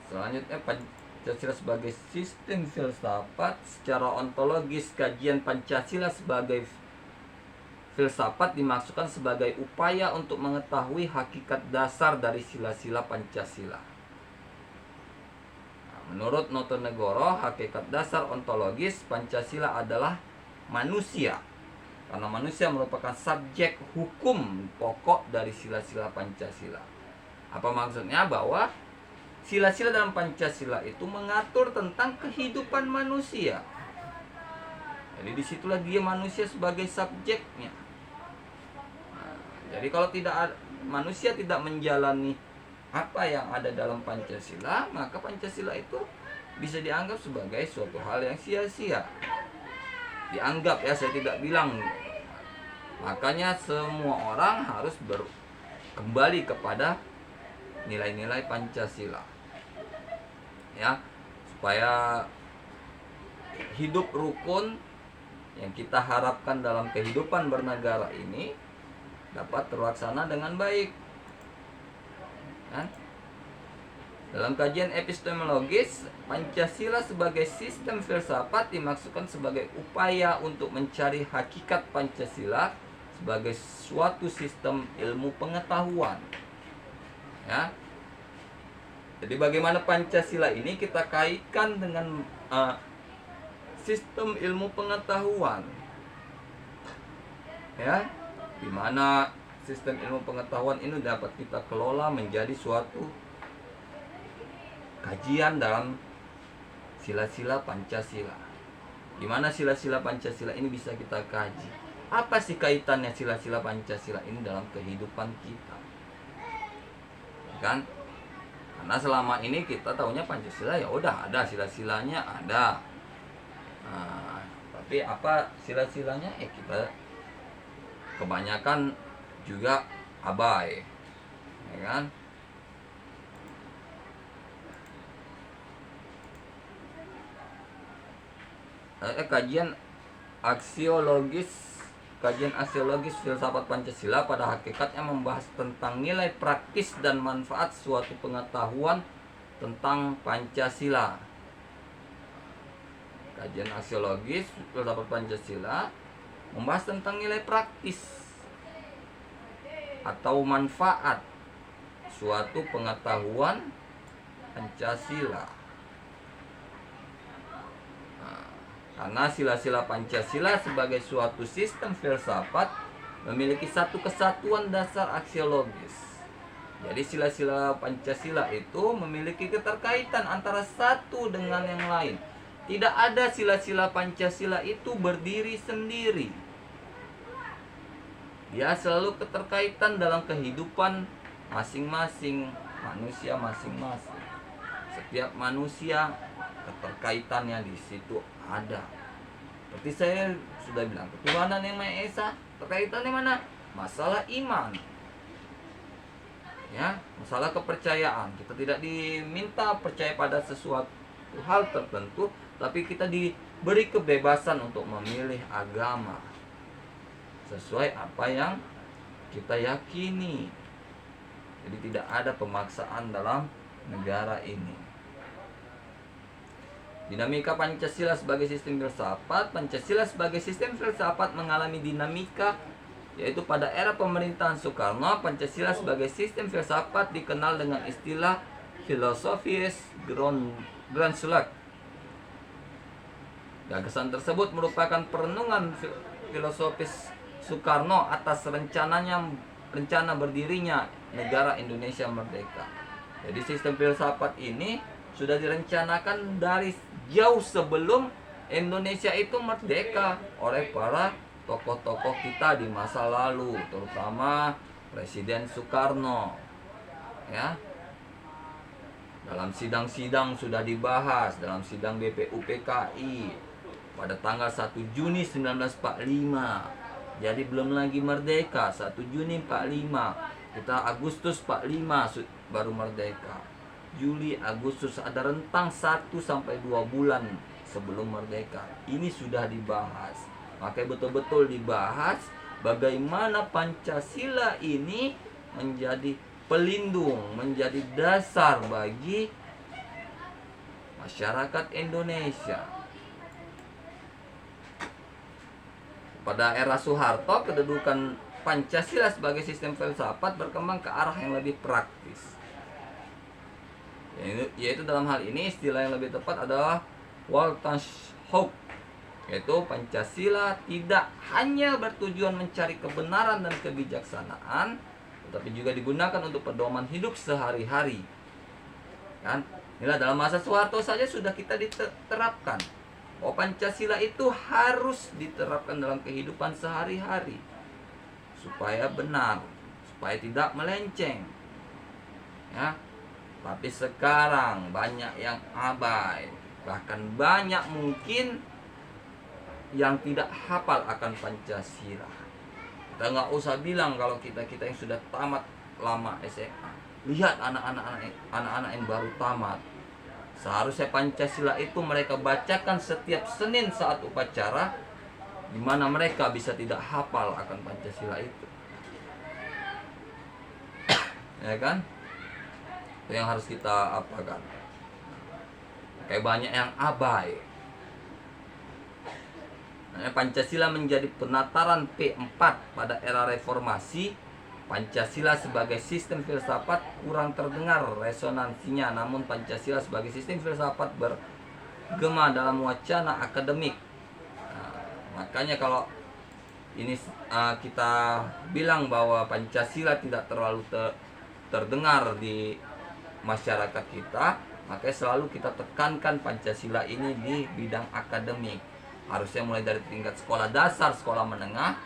Selanjutnya, Pancasila sebagai sistem filsafat. Secara ontologis, kajian Pancasila sebagai filsafat dimaksudkan sebagai upaya untuk mengetahui hakikat dasar dari sila-sila Pancasila. Menurut Notonegoro, hakikat dasar ontologis Pancasila adalah manusia. Karena manusia merupakan subjek hukum pokok dari sila-sila Pancasila. Apa maksudnya? Bahwa sila-sila dalam Pancasila itu mengatur tentang kehidupan manusia. Jadi disitulah dia manusia sebagai subjeknya. Jadi kalau manusia tidak menjalani apa yang ada dalam Pancasila, maka Pancasila itu bisa dianggap sebagai suatu hal yang sia-sia. Dianggap ya, saya tidak bilang. Makanya semua orang harus kembali kepada nilai-nilai Pancasila. Ya, supaya hidup rukun yang kita harapkan dalam kehidupan bernegara ini dapat terlaksana dengan baik. Kan? Dalam kajian epistemologis, Pancasila sebagai sistem filsafat dimaksudkan sebagai upaya untuk mencari hakikat Pancasila sebagai suatu sistem ilmu pengetahuan. Ya. Jadi bagaimana Pancasila ini kita kaitkan dengan sistem ilmu pengetahuan. Ya, di mana sistem ilmu pengetahuan ini dapat kita kelola menjadi suatu kajian dalam sila-sila Pancasila. Di mana sila-sila Pancasila ini bisa kita kaji. Apa sih kaitannya sila-sila Pancasila ini dalam kehidupan kita? Kan? Karena selama ini kita tahunya Pancasila ya udah ada sila-silanya ada. Nah, tapi apa sila-silanya? Kita kebanyakan juga abai, ya kan? Kajian aksiologis filsafat Pancasila pada hakikatnya membahas tentang nilai praktis dan manfaat suatu pengetahuan tentang Pancasila. Kajian aksiologis filsafat Pancasila membahas tentang nilai praktis atau manfaat suatu pengetahuan Pancasila. Karena sila-sila Pancasila sebagai suatu sistem filsafat memiliki satu kesatuan dasar aksiologis. Jadi sila-sila Pancasila itu memiliki keterkaitan antara satu dengan yang lain. Tidak ada sila-sila Pancasila itu berdiri sendiri. Dia selalu keterkaitan dalam kehidupan masing-masing manusia masing-masing. Setiap manusia keterkaitannya di situ ada. Seperti saya sudah bilang, ketuhanan yang Maha Esa terkaitannya mana? Masalah iman. Ya, masalah kepercayaan. Kita tidak diminta percaya pada sesuatu hal tertentu, tapi kita diberi kebebasan untuk memilih agama sesuai apa yang kita yakini. Jadi tidak ada pemaksaan dalam negara ini. Dinamika Pancasila sebagai sistem filsafat. Pancasila sebagai sistem filsafat mengalami dinamika, yaitu pada era pemerintahan Soekarno, Pancasila sebagai sistem filsafat dikenal dengan istilah filosofis Grundslag. Gagasan tersebut merupakan perenungan filosofis Soekarno atas rencana berdirinya negara Indonesia merdeka. Jadi sistem filsafat ini sudah direncanakan dari jauh sebelum Indonesia itu merdeka oleh para tokoh-tokoh kita di masa lalu, terutama Presiden Soekarno. Ya. Dalam sidang-sidang sudah dibahas, dalam sidang BPUPKI pada tanggal 1 Juni 1945. Jadi belum lagi merdeka, 1 Juni 45. Kita Agustus 45 baru merdeka. Juli, Agustus, ada rentang 1 sampai 2 bulan sebelum merdeka. Ini sudah dibahas. Makanya betul-betul dibahas bagaimana Pancasila ini menjadi pelindung, menjadi dasar bagi masyarakat Indonesia. Pada era Soeharto, kedudukan Pancasila sebagai sistem filsafat berkembang ke arah yang lebih praktis. Yaitu dalam hal ini istilah yang lebih tepat adalah Weltanschauung, yaitu Pancasila tidak hanya bertujuan mencari kebenaran dan kebijaksanaan, tetapi juga digunakan untuk pedoman hidup sehari-hari. Kan? Inilah dalam masa Soeharto saja sudah kita diterapkan. Pancasila itu harus diterapkan dalam kehidupan sehari-hari supaya benar, supaya tidak melenceng. Ya. Tapi sekarang banyak yang abai, bahkan banyak mungkin yang tidak hafal akan Pancasila. Kita nggak usah bilang kalau kita yang sudah tamat lama SMA. Lihat anak-anak yang baru tamat. Seharusnya Pancasila itu mereka bacakan setiap Senin saat upacara, di mana mereka bisa tidak hafal akan Pancasila itu. Ya kan? Itu yang harus kita apakan. Kayak banyak yang abai. Pancasila menjadi penataran P4 pada era reformasi. Pancasila sebagai sistem filsafat kurang terdengar resonansinya, namun Pancasila sebagai sistem filsafat bergema dalam wacana akademik. Makanya kalau ini kita bilang bahwa Pancasila tidak terlalu terdengar di masyarakat kita, makanya selalu kita tekankan Pancasila ini di bidang akademik. Harusnya mulai dari tingkat sekolah dasar, sekolah menengah.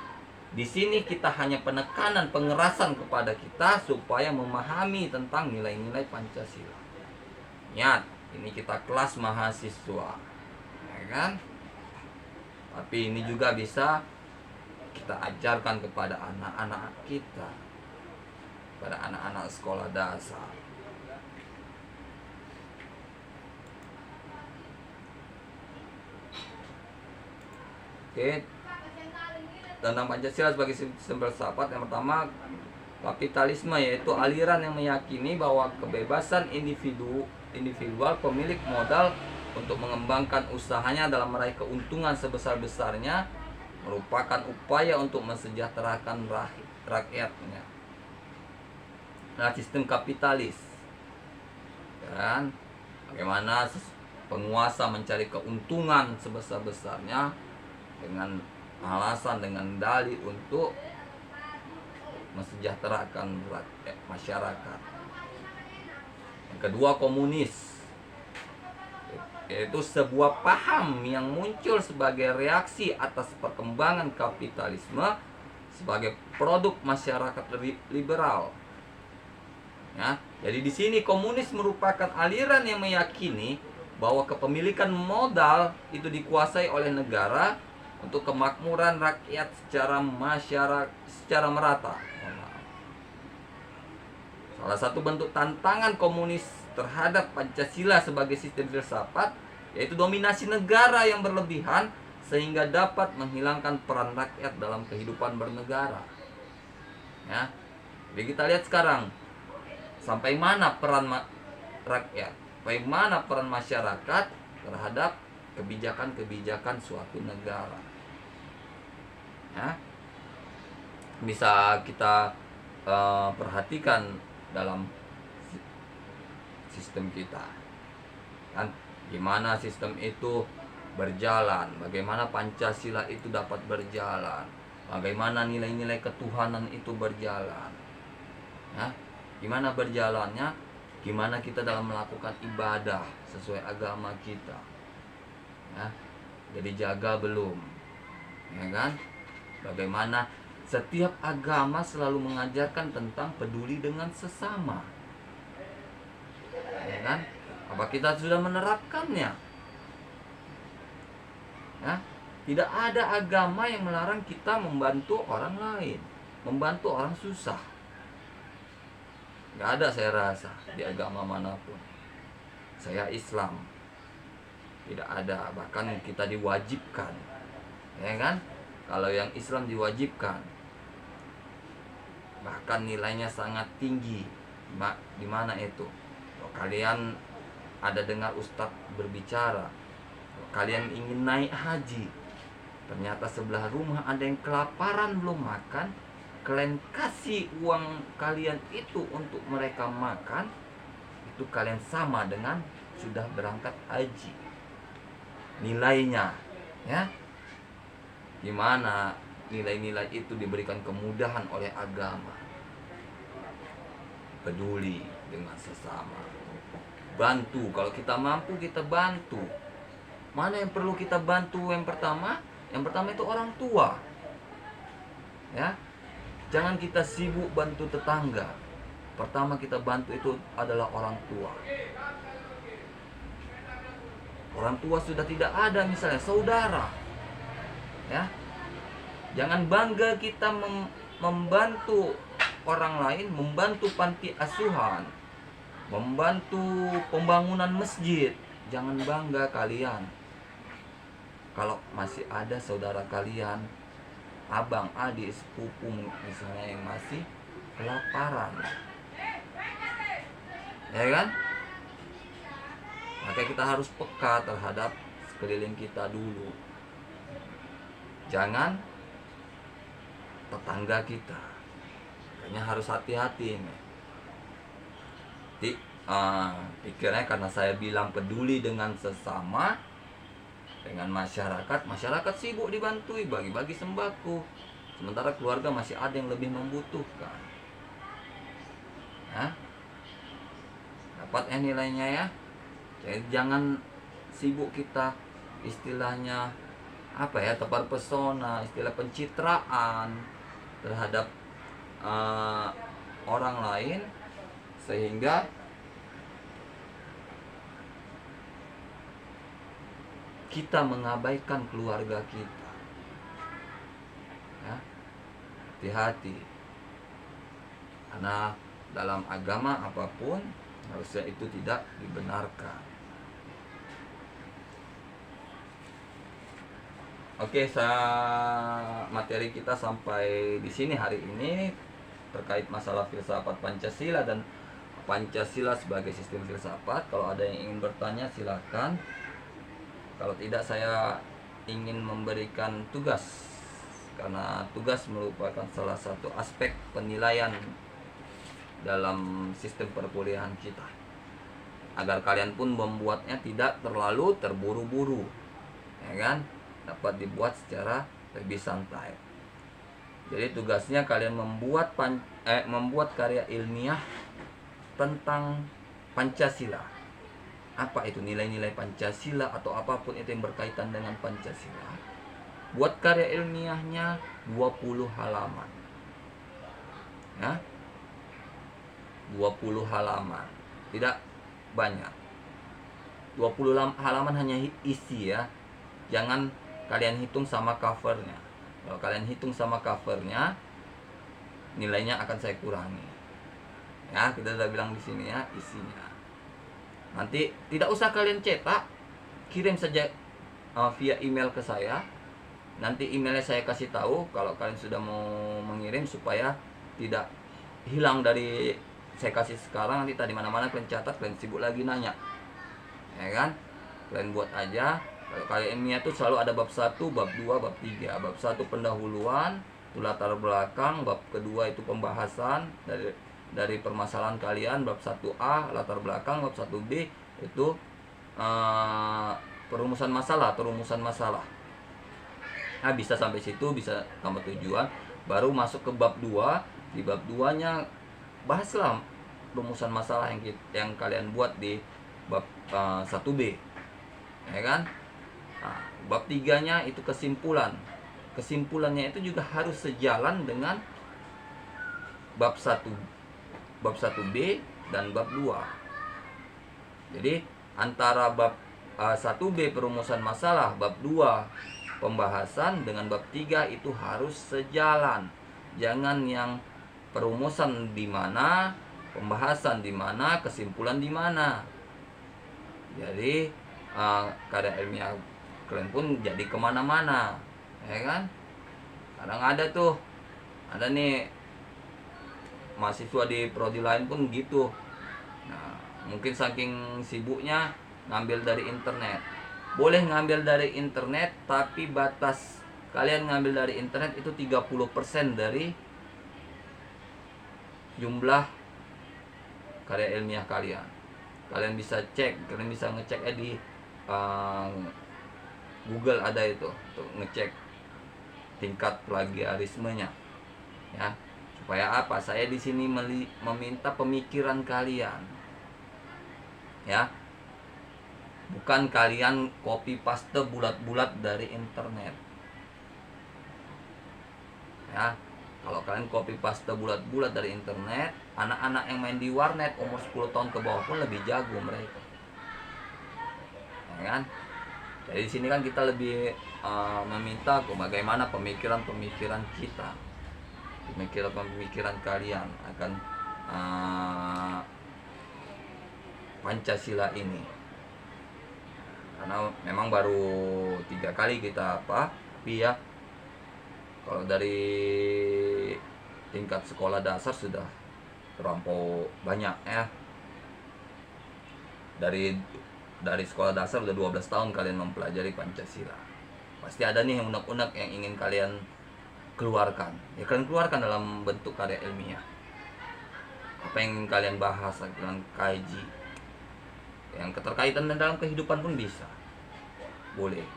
Di sini kita hanya penekanan, pengerasan kepada kita supaya memahami tentang nilai-nilai Pancasila. Ingat, ini kita kelas mahasiswa, ya kan? Tapi ini juga bisa kita ajarkan kepada anak-anak kita, pada anak-anak sekolah dasar. Oke, tentang Pancasila sebagai sistem filsafat, yang pertama kapitalisme, yaitu aliran yang meyakini bahwa kebebasan individual pemilik modal untuk mengembangkan usahanya dalam meraih keuntungan sebesar-besarnya merupakan upaya untuk mensejahterakan rakyatnya. Nah, sistem kapitalis, kan? Bagaimana penguasa mencari keuntungan sebesar-besarnya dengan alasan, dengan dalih untuk mensejahterakan masyarakat. Yang kedua, komunis, yaitu sebuah paham yang muncul sebagai reaksi atas perkembangan kapitalisme sebagai produk masyarakat liberal. Ya, jadi di sini komunis merupakan aliran yang meyakini bahwa kepemilikan modal itu dikuasai oleh negara untuk kemakmuran rakyat secara merata. Salah satu bentuk tantangan komunis terhadap Pancasila sebagai sistem filsafat yaitu dominasi negara yang berlebihan sehingga dapat menghilangkan peran rakyat dalam kehidupan bernegara. Ya. Jadi kita lihat sekarang sampai mana peran rakyat, sampai mana peran masyarakat terhadap kebijakan-kebijakan suatu negara. Ya, bisa kita perhatikan dalam sistem kita, kan? Gimana sistem itu berjalan, bagaimana Pancasila itu dapat berjalan, bagaimana nilai-nilai ketuhanan itu berjalan. Ya, gimana berjalannya, gimana kita dalam melakukan ibadah sesuai agama kita. Ya, jadi jaga belum, ya kan? Bagaimana setiap agama selalu mengajarkan tentang peduli dengan sesama, ya kan? Apa kita sudah menerapkannya? Ya, tidak ada agama yang melarang kita membantu orang lain, membantu orang susah. Gak ada, saya rasa, di agama manapun. Saya Islam, tidak ada, bahkan kita diwajibkan, ya kan? Kalau yang Islam diwajibkan, bahkan nilainya sangat tinggi. Di mana itu? Kalau kalian ada dengar ustadz berbicara, kalian ingin naik haji, ternyata sebelah rumah ada yang kelaparan belum makan, kalian kasih uang kalian itu untuk mereka makan, itu kalian sama dengan sudah berangkat haji nilainya, ya. Gimana nilai-nilai itu diberikan kemudahan oleh agama. Peduli dengan sesama, bantu, kalau kita mampu kita bantu. Mana yang perlu kita bantu? Yang pertama itu orang tua, ya. Jangan kita sibuk bantu tetangga. Pertama kita bantu itu adalah orang tua. Orang tua sudah tidak ada, misalnya saudara, ya. Jangan bangga kita membantu orang lain, membantu panti asuhan, membantu pembangunan masjid. Jangan bangga kalian kalau masih ada saudara kalian, abang, adik, sepupu misalnya yang masih kelaparan, ya kan? Maka kita harus peka terhadap sekeliling kita dulu. Jangan tetangga kita, kayaknya harus hati-hati ini. Pikirnya karena saya bilang peduli dengan sesama, dengan masyarakat sibuk dibantui, bagi-bagi sembako, sementara keluarga masih ada yang lebih membutuhkan. Ya, dapat nilainya ya. Jadi jangan sibuk kita istilahnya tebar pesona, istilah pencitraan terhadap orang lain, sehingga kita mengabaikan keluarga kita. Ya, hati-hati, karena dalam agama apapun harusnya itu tidak dibenarkan. Oke, materi kita sampai di sini hari ini terkait masalah filsafat Pancasila dan Pancasila sebagai sistem filsafat. Kalau ada yang ingin bertanya silakan. Kalau tidak, saya ingin memberikan tugas, karena tugas merupakan salah satu aspek penilaian dalam sistem perkuliahan kita, agar kalian pun membuatnya tidak terlalu terburu-buru, ya kan? Dapat dibuat secara lebih santai. Jadi tugasnya kalian membuat karya ilmiah tentang Pancasila. Apa itu nilai-nilai Pancasila atau apapun itu yang berkaitan dengan Pancasila. Buat karya ilmiahnya 20 halaman. Ya. 20 halaman. Tidak banyak. 20 halaman hanya isi ya. Jangan kalian hitung sama covernya. Kalau kalian hitung sama covernya, nilainya akan saya kurangi. Ya, kita sudah bilang di sini ya isinya. Nanti tidak usah kalian cetak, kirim saja via email ke saya. Nanti emailnya saya kasih tahu kalau kalian sudah mau mengirim, supaya tidak hilang dari saya kasih sekarang. Nanti tadi mana-mana kalian catat, kalian sibuk lagi nanya, ya kan? Kalian buat aja. Kalau kalian ilmiah itu selalu ada bab 1, bab 2, bab 3. Bab 1 pendahuluan, itu latar belakang. Bab kedua itu pembahasan dari permasalahan kalian. Bab 1A latar belakang. Bab 1B itu perumusan masalah. Nah, bisa sampai situ, bisa tambah tujuan, baru masuk ke bab 2. Di bab 2-nya bahaslah perumusan masalah yang kalian buat di bab 1B, ya kan? Nah, bab 3-nya itu kesimpulannya itu juga harus sejalan dengan bab 1B dan bab 2. Jadi antara bab 1B perumusan masalah, bab 2 pembahasan, dengan bab 3 itu harus sejalan. Jangan yang perumusan di mana, pembahasan di mana, kesimpulan di mana. Jadi karya ilmiah kalian pun jadi kemana-mana, ya kan? Kadang ada nih mahasiswa di prodi lain pun gitu. Nah, mungkin saking sibuknya ngambil dari internet. Boleh ngambil dari internet, tapi batas kalian ngambil dari internet itu 30% dari jumlah karya ilmiah kalian. Kalian bisa ngecek di Google, ada itu untuk ngecek tingkat plagiarismenya, ya. Supaya apa? Saya di sini meminta pemikiran kalian, ya. Bukan kalian copy paste bulat-bulat dari internet. Ya, kalau kalian copy paste bulat-bulat dari internet, anak-anak yang main di warnet umur 10 tahun ke bawah pun lebih jago mereka. Ya kan? Jadi di sini kan kita lebih meminta bagaimana pemikiran-pemikiran kita. Pemikiran kalian akan Pancasila ini, karena memang baru 3 kali kita tapi ya kalau dari tingkat sekolah dasar sudah terlampau banyak ya. Dari sekolah dasar udah 12 tahun kalian mempelajari Pancasila. Pasti ada nih unek-unek yang ingin kalian keluarkan. Ya kalian keluarkan dalam bentuk karya ilmiah. Apa yang ingin kalian bahas, kalian kaji. Yang keterkaitan dalam kehidupan pun bisa. Boleh.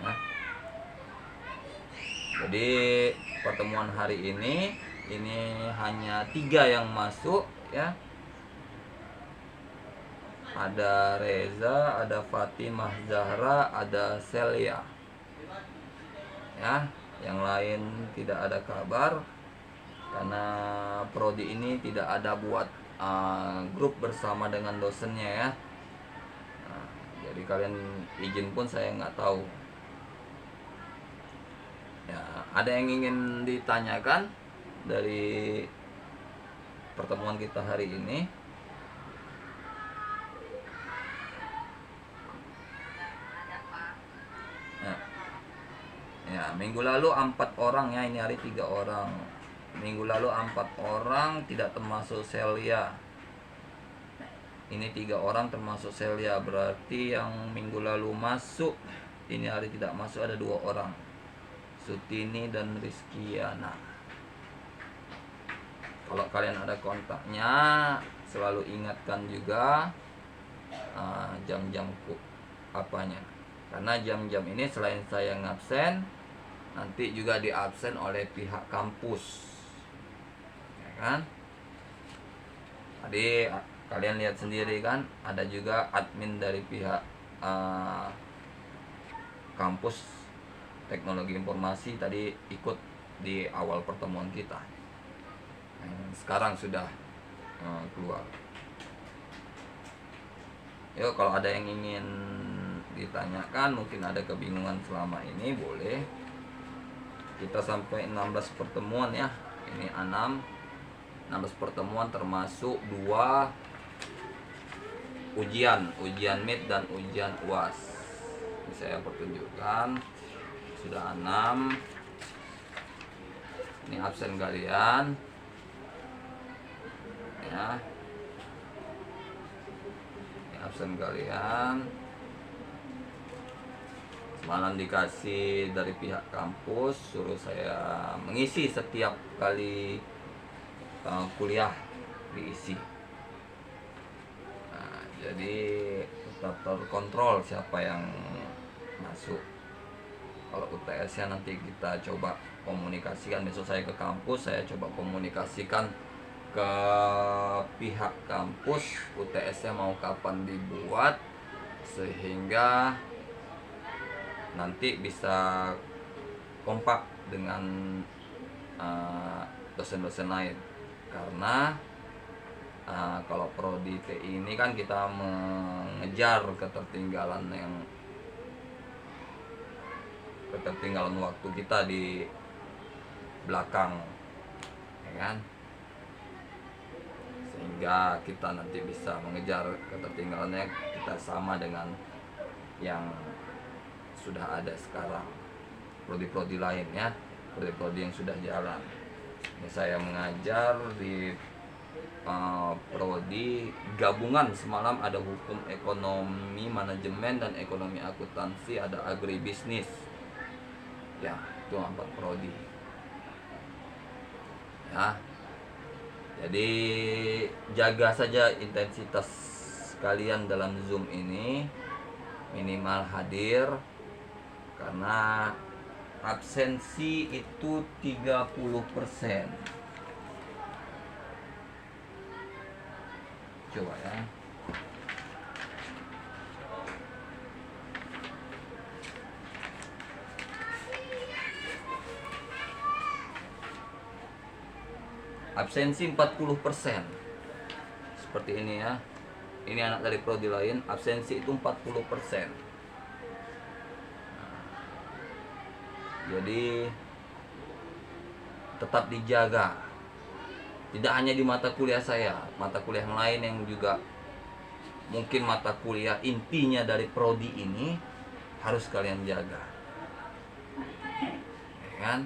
Nah, jadi pertemuan hari ini hanya 3 yang masuk ya. Ada Reza, ada Fatimah Zahra, ada Celia. Ya, yang lain tidak ada kabar karena prodi ini tidak ada buat grup bersama dengan dosennya ya. Nah, jadi kalian izin pun saya nggak tahu. Ya, ada yang ingin ditanyakan dari pertemuan kita hari ini? Ya, minggu lalu 4 orang ya, ini hari 3 orang. Minggu lalu 4 orang tidak termasuk Celia. Ini 3 orang termasuk Celia, berarti yang minggu lalu masuk ini hari tidak masuk ada 2 orang. Sutini dan Rizkiana. Kalau kalian ada kontaknya, selalu ingatkan juga jam-jam apanya. Karena jam-jam ini selain saya ngabsen, nanti juga diabsen oleh pihak kampus, ya kan? Tadi kalian lihat sendiri kan, ada juga admin dari pihak kampus teknologi informasi tadi ikut di awal pertemuan kita. Sekarang sudah keluar. Yuk, kalau ada yang ingin ditanyakan, mungkin ada kebingungan selama ini, boleh. Kita sampai 16 pertemuan ya. Ini 16 pertemuan termasuk 2 ujian mid dan ujian UAS. Ini saya pertunjukkan sudah 6. Ini absen kalian ya. Ini absen kalian. Semalam dikasih dari pihak kampus, suruh saya mengisi setiap kali kuliah diisi. Nah, jadi tetap terkontrol siapa yang masuk. Kalau UTS-nya nanti kita coba komunikasikan, besok saya ke kampus, saya coba komunikasikan ke pihak kampus UTS-nya mau kapan dibuat, sehingga nanti bisa kompak dengan dosen-dosen lain. Karena kalau prodi TI ini kan kita mengejar ketertinggalan waktu kita di belakang, ya kan? Sehingga kita nanti bisa mengejar ketertinggalannya, kita sama dengan yang sudah ada sekarang, prodi-prodi lain ya, prodi-prodi yang sudah jalan. Ini saya mengajar di prodi gabungan. Semalam ada hukum ekonomi manajemen dan ekonomi akuntansi, ada agribisnis ya, itu 4 prodi ya. Jadi jaga saja intensitas kalian dalam Zoom ini, minimal hadir, karena absensi itu 30%. Coba ya. Absensi 40%. Seperti ini ya. Ini anak dari prodi lain, absensi itu 40%. Jadi tetap dijaga. Tidak hanya di mata kuliah saya, mata kuliah yang lain yang juga mungkin mata kuliah intinya dari prodi ini harus kalian jaga, ya kan?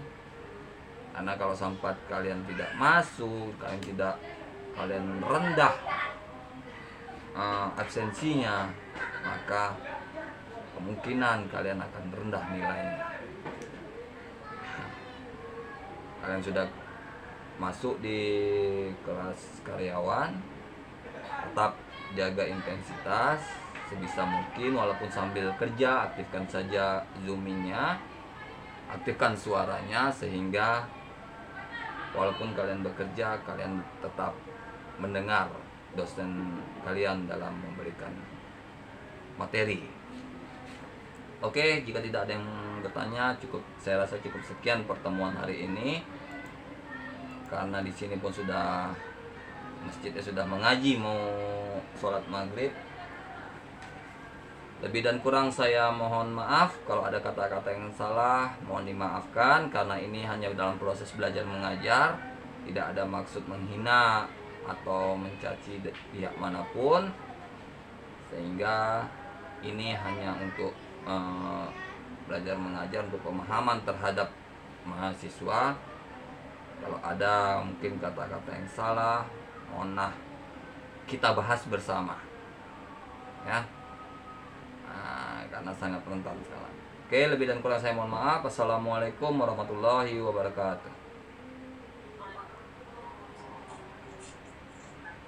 Karena kalau sampai kalian tidak masuk, kalian rendah absensinya, maka kemungkinan kalian akan rendah nilainya. Kalian sudah masuk di kelas karyawan, tetap jaga intensitas sebisa mungkin, walaupun sambil kerja aktifkan saja zoomingnya, aktifkan suaranya, sehingga walaupun kalian bekerja kalian tetap mendengar dosen kalian dalam memberikan materi. Oke, jika tidak ada yang bertanya, saya rasa cukup sekian pertemuan hari ini. Karena di sini pun masjidnya sudah mengaji mau sholat maghrib. Lebih dan kurang saya mohon maaf kalau ada kata-kata yang salah, mohon dimaafkan, karena ini hanya dalam proses belajar mengajar, tidak ada maksud menghina atau mencaci pihak manapun, sehingga ini hanya untuk belajar mengajar, untuk pemahaman terhadap mahasiswa. Kalau ada mungkin kata-kata yang salah, mohonlah kita bahas bersama, ya. Karena sangat rentan sekarang. Oke, lebih dan kurang saya mohon maaf. Assalamualaikum warahmatullahi wabarakatuh.